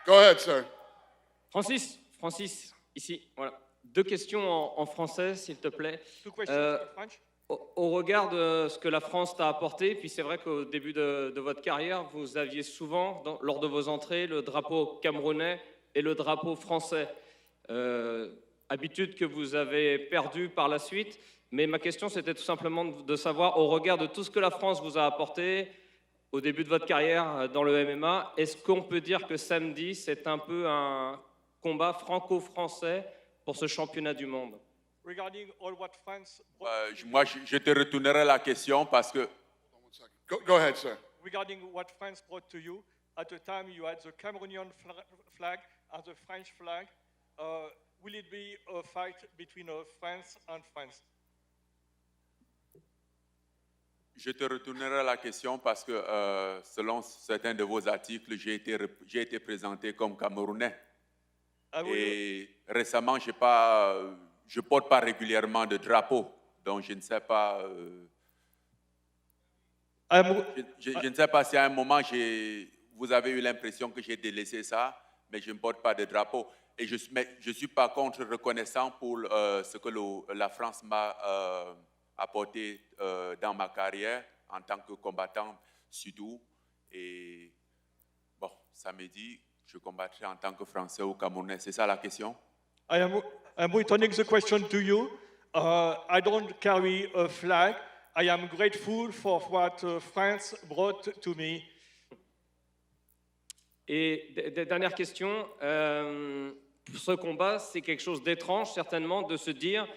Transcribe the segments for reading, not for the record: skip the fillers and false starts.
Go ahead, sir. Francis, ici, voilà. 2 questions en français, s'il te plaît. 2 questions in French. Au regard de ce que la France t'a apporté, puis c'est vrai qu'au début de votre carrière, vous aviez souvent, lors de vos entrées, le drapeau camerounais et le drapeau français. Habitude que vous avez perdue par la suite. Mais ma question, c'était tout simplement de savoir, au regard de tout ce que la France vous a apporté au début de votre carrière dans le MMA, est-ce qu'on peut dire que samedi, c'est un peu un combat franco-français pour ce championnat du monde? Regarding all what France Moi, je te retournerai la question parce que Go ahead, sir. regarding what France brought to you, at the time you had the Cameroonian flag and the French flag. Will it be a fight between France and France? je te retournerai la question parce que selon certains de vos articles, j'ai été présenté comme Camerounais. Et récemment, je ne porte pas régulièrement de drapeau, donc je ne sais pas. Je ne sais pas si à un moment vous avez eu l'impression que j'ai délaissé ça, mais je ne porte pas de drapeau. Et je suis par contre reconnaissant pour ce que la France m'a apporté dans ma carrière en tant que combattant surtout. Et bon, samedi, je combattrai en tant que Français ou Camerounais. C'est ça la question? I'm returning the question to you. I don't carry a flag. I am grateful for what France brought to me. Et dernière question, ce combat, c'est quelque chose d'étrange certainement de se dire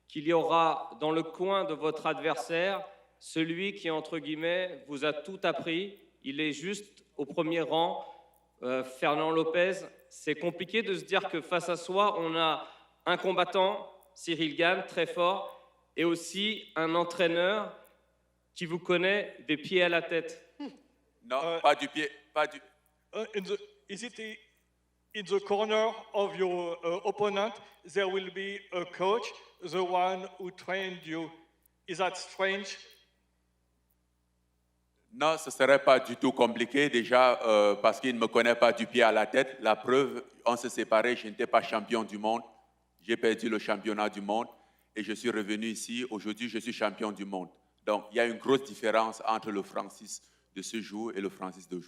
qu'il y aura dans le coin de votre adversaire celui qui, entre guillemets, vous a tout appris. Il est juste au premier rang, Fernand Lopez. C'est compliqué de se dire que face à soi, on a un combattant, Cyril Gane, très fort, et aussi un entraîneur qui vous connaît des pieds à la tête. Non, pas du pied, pas du... Is it in the corner of your opponent, there will be a coach, the one who trained you? Is that strange? Non, ce ne serait pas du tout compliqué déjà parce qu'il ne me connaît pas du pied à la tête. La preuve, on s'est séparés, je n'étais pas champion du monde. J'ai perdu le championnat du monde et je suis revenu ici. Aujourd'hui, je suis champion du monde. Donc, il y a une grosse différence entre le Francis de ce jour et le Francis d'aujourd'hui.